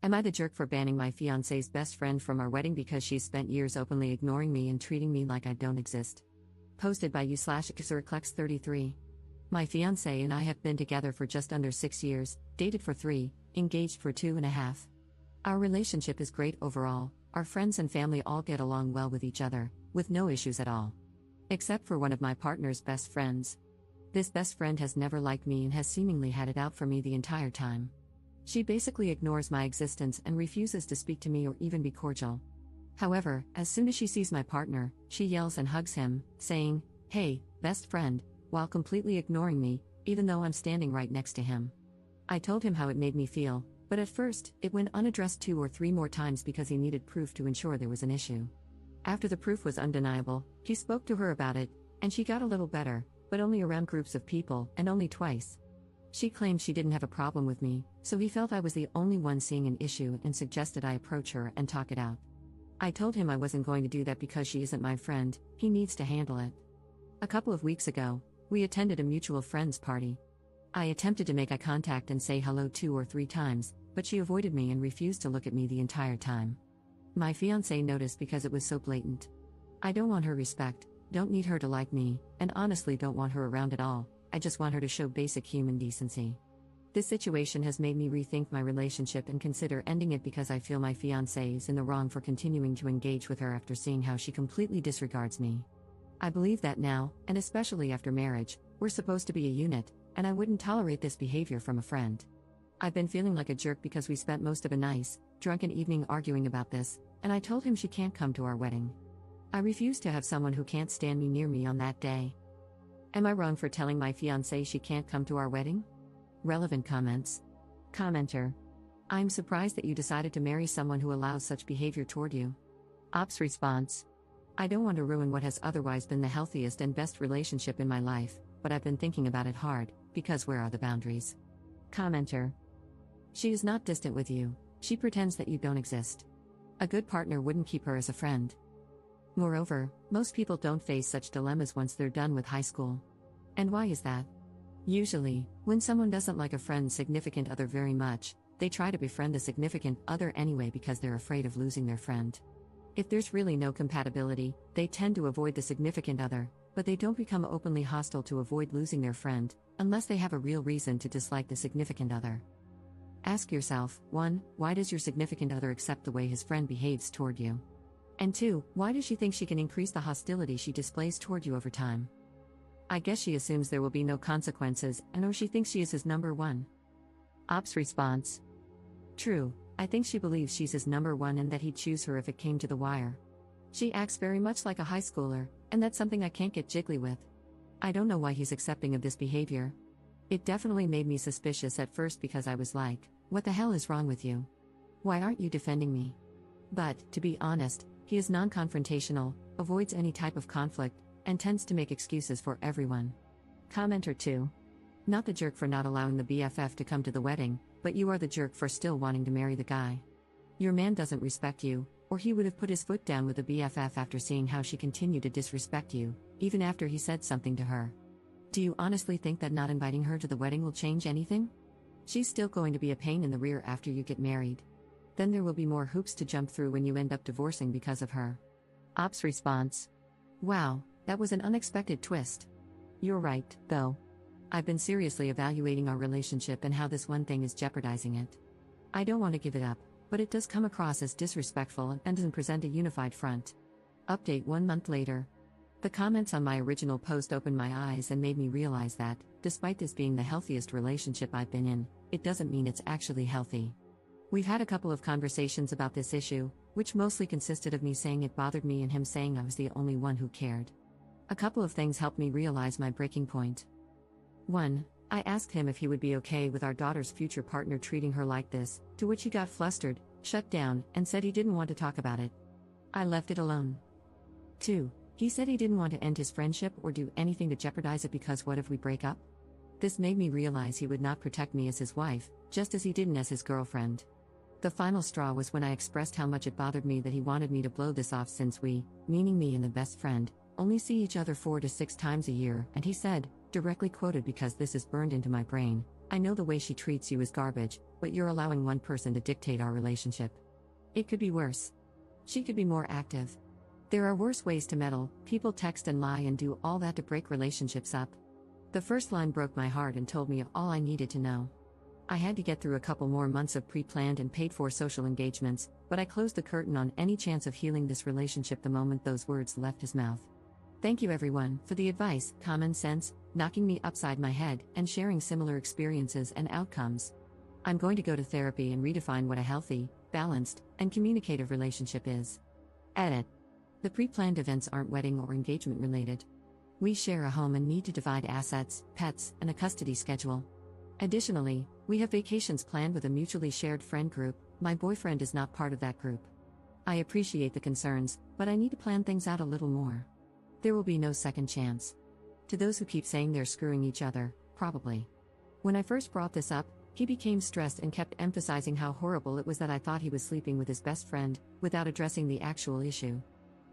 Am I the jerk for banning my fiancé's best friend from our wedding because she's spent years openly ignoring me and treating me like I don't exist? Posted by u/xerclex33. My fiancé and I have been together for just under 6 years, dated for 3, engaged for 2.5. Our relationship is great overall, our friends and family all get along well with each other, with no issues at all. Except for one of my partner's best friends. This best friend has never liked me and has seemingly had it out for me the entire time. She basically ignores my existence and refuses to speak to me or even be cordial. However, as soon as she sees my partner, she yells and hugs him, saying, "Hey, best friend," while completely ignoring me, even though I'm standing right next to him. I told him how it made me feel, but at first, it went unaddressed 2 or 3 more times because he needed proof to ensure there was an issue. After the proof was undeniable, he spoke to her about it, and she got a little better, but only around groups of people, and only twice. She claimed she didn't have a problem with me, so he felt I was the only one seeing an issue and suggested I approach her and talk it out. I told him I wasn't going to do that because she isn't my friend, he needs to handle it. A couple of weeks ago, we attended a mutual friend's party. I attempted to make eye contact and say hello 2 or 3 times, but she avoided me and refused to look at me the entire time. My fiancé noticed because it was so blatant. I don't want her respect, don't need her to like me, and honestly don't want her around at all. I just want her to show basic human decency. This situation has made me rethink my relationship and consider ending it because I feel my fiancé is in the wrong for continuing to engage with her after seeing how she completely disregards me. I believe that now, and especially after marriage, we're supposed to be a unit, and I wouldn't tolerate this behavior from a friend. I've been feeling like a jerk because we spent most of a nice, drunken evening arguing about this, and I told him she can't come to our wedding. I refuse to have someone who can't stand me near me on that day. Am I wrong for telling my fiancé she can't come to our wedding? Relevant comments. Commenter. I'm surprised that you decided to marry someone who allows such behavior toward you. Ops response. I don't want to ruin what has otherwise been the healthiest and best relationship in my life, but I've been thinking about it hard, because where are the boundaries? Commenter. She is not distant with you, she pretends that you don't exist. A good partner wouldn't keep her as a friend. Moreover, most people don't face such dilemmas once they're done with high school. And why is that? Usually, when someone doesn't like a friend's significant other very much, they try to befriend the significant other anyway because they're afraid of losing their friend. If there's really no compatibility, they tend to avoid the significant other, but they don't become openly hostile to avoid losing their friend, unless they have a real reason to dislike the significant other. Ask yourself, 1. Why does your significant other accept the way his friend behaves toward you? And 2. Why does she think she can increase the hostility she displays toward you over time? I guess she assumes there will be no consequences, or she thinks she is his number 1. Ops response. True, I think she believes she's his number 1 and that he'd choose her if it came to the wire. She acts very much like a high schooler, and that's something I can't get jiggly with. I don't know why he's accepting of this behavior. It definitely made me suspicious at first because I was like, what the hell is wrong with you? Why aren't you defending me? But, to be honest, he is non-confrontational, avoids any type of conflict, and tends to make excuses for everyone. Commenter 2. Not the jerk for not allowing the BFF to come to the wedding, but you are the jerk for still wanting to marry the guy. Your man doesn't respect you, or he would have put his foot down with the BFF after seeing how she continued to disrespect you, even after he said something to her. Do you honestly think that not inviting her to the wedding will change anything? She's still going to be a pain in the rear after you get married. Then there will be more hoops to jump through when you end up divorcing because of her. Ops response. Wow, that was an unexpected twist. You're right, though. I've been seriously evaluating our relationship and how this one thing is jeopardizing it. I don't want to give it up, but it does come across as disrespectful and doesn't present a unified front. Update 1 month later. The comments on my original post opened my eyes and made me realize that, despite this being the healthiest relationship I've been in, it doesn't mean it's actually healthy. We've had a couple of conversations about this issue, which mostly consisted of me saying it bothered me and him saying I was the only one who cared. A couple of things helped me realize my breaking point. 1. I asked him if he would be okay with our daughter's future partner treating her like this, to which he got flustered, shut down, and said he didn't want to talk about it. I left it alone. 2. He said he didn't want to end his friendship or do anything to jeopardize it because what if we break up? This made me realize he would not protect me as his wife, just as he didn't as his girlfriend. The final straw was when I expressed how much it bothered me that he wanted me to blow this off since we, meaning me and the best friend, only see each other 4 to 6 times a year, and he said, directly quoted because this is burned into my brain, I know the way she treats you is garbage, but you're allowing one person to dictate our relationship. It could be worse. She could be more active. There are worse ways to meddle. People text and lie and do all that to break relationships up. The first line broke my heart and told me all I needed to know. I had to get through a couple more months of pre-planned and paid-for social engagements, but I closed the curtain on any chance of healing this relationship the moment those words left his mouth. Thank you everyone for the advice, common sense, knocking me upside my head, and sharing similar experiences and outcomes. I'm going to go to therapy and redefine what a healthy, balanced, and communicative relationship is. Edit. The pre-planned events aren't wedding or engagement related. We share a home and need to divide assets, pets, and a custody schedule. Additionally, we have vacations planned with a mutually shared friend group. My boyfriend is not part of that group. I appreciate the concerns, but I need to plan things out a little more. There will be no second chance. To those who keep saying they're screwing each other, probably. When I first brought this up, he became stressed and kept emphasizing how horrible it was that I thought he was sleeping with his best friend, without addressing the actual issue.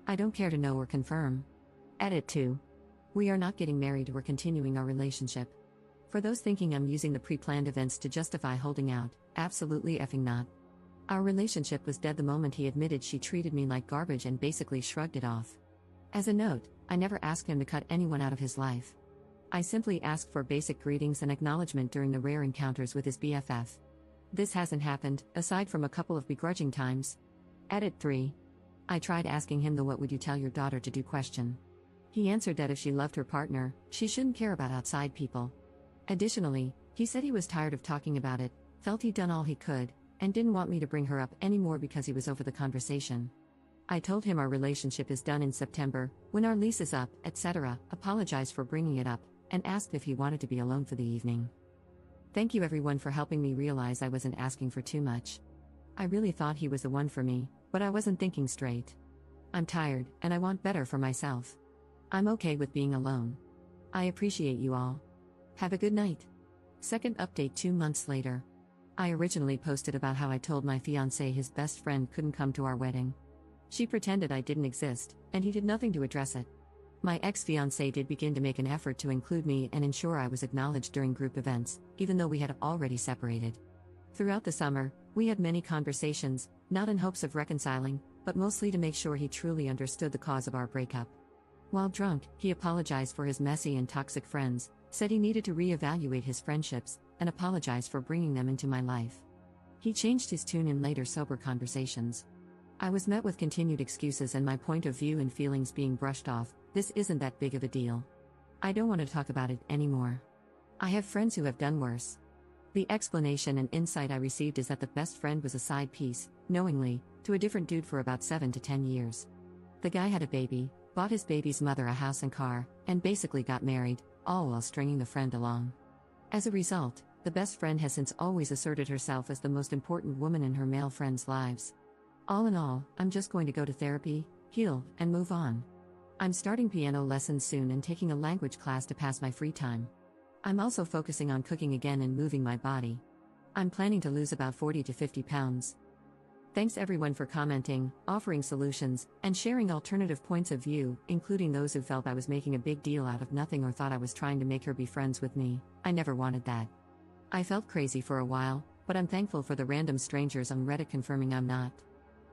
I don't care to know or confirm. Edit 2. We are not getting married or continuing our relationship. For those thinking I'm using the pre-planned events to justify holding out, absolutely effing not. Our relationship was dead the moment he admitted she treated me like garbage and basically shrugged it off. As a note, I never asked him to cut anyone out of his life. I simply asked for basic greetings and acknowledgement during the rare encounters with his BFF. This hasn't happened, aside from a couple of begrudging times. Edit 3. I tried asking him the "what would you tell your daughter to do" question. He answered that if she loved her partner, she shouldn't care about outside people. Additionally, he said he was tired of talking about it, felt he'd done all he could, and didn't want me to bring her up anymore because he was over the conversation. I told him our relationship is done in September, when our lease is up, etc., apologized for bringing it up, and asked if he wanted to be alone for the evening. Thank you everyone for helping me realize I wasn't asking for too much. I really thought he was the one for me, but I wasn't thinking straight. I'm tired, and I want better for myself. I'm okay with being alone. I appreciate you all. Have a good night. Second update 2 months later. I originally posted about how I told my fiancé his best friend couldn't come to our wedding. She pretended I didn't exist, and he did nothing to address it. My ex-fiancé did begin to make an effort to include me and ensure I was acknowledged during group events, even though we had already separated. Throughout the summer, we had many conversations, not in hopes of reconciling, but mostly to make sure he truly understood the cause of our breakup. While drunk, he apologized for his messy and toxic friends, said he needed to reevaluate his friendships, and apologized for bringing them into my life. He changed his tune in later sober conversations. I was met with continued excuses and my point of view and feelings being brushed off. This isn't that big of a deal. I don't want to talk about it anymore. I have friends who have done worse. The explanation and insight I received is that the best friend was a side piece, knowingly, to a different dude for about 7 to 10 years. The guy had a baby, bought his baby's mother a house and car, and basically got married, all while stringing the friend along. As a result, the best friend has since always asserted herself as the most important woman in her male friends' lives. All in all, I'm just going to go to therapy, heal, and move on. I'm starting piano lessons soon and taking a language class to pass my free time. I'm also focusing on cooking again and moving my body. I'm planning to lose about 40 to 50 pounds. Thanks everyone for commenting, offering solutions, and sharing alternative points of view, including those who felt I was making a big deal out of nothing or thought I was trying to make her be friends with me. I never wanted that. I felt crazy for a while, but I'm thankful for the random strangers on Reddit confirming I'm not.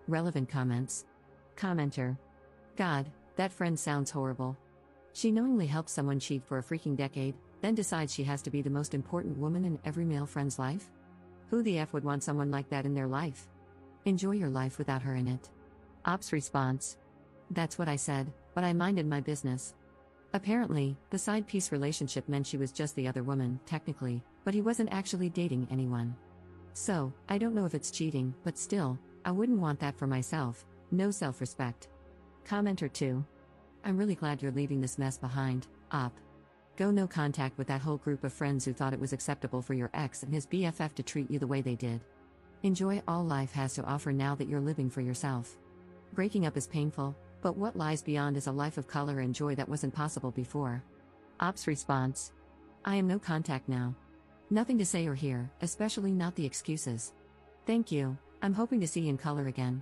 Relevant comments. Commenter. God, that friend sounds horrible. She knowingly helps someone cheat for a freaking decade, then decides she has to be the most important woman in every male friend's life? Who the F would want someone like that in their life? Enjoy your life without her in it. Ops response. That's what I said, but I minded my business. Apparently, the side piece relationship meant she was just the other woman, technically, but he wasn't actually dating anyone. So, I don't know if it's cheating, but still, I wouldn't want that for myself. No self-respect. Commenter 2. I'm really glad you're leaving this mess behind, Op. Go no contact with that whole group of friends who thought it was acceptable for your ex and his BFF to treat you the way they did. Enjoy all life has to offer now that you're living for yourself. Breaking up is painful, but what lies beyond is a life of color and joy that wasn't possible before. Op's response. I am no contact now. Nothing to say or hear, especially not the excuses. Thank you, I'm hoping to see you in color again.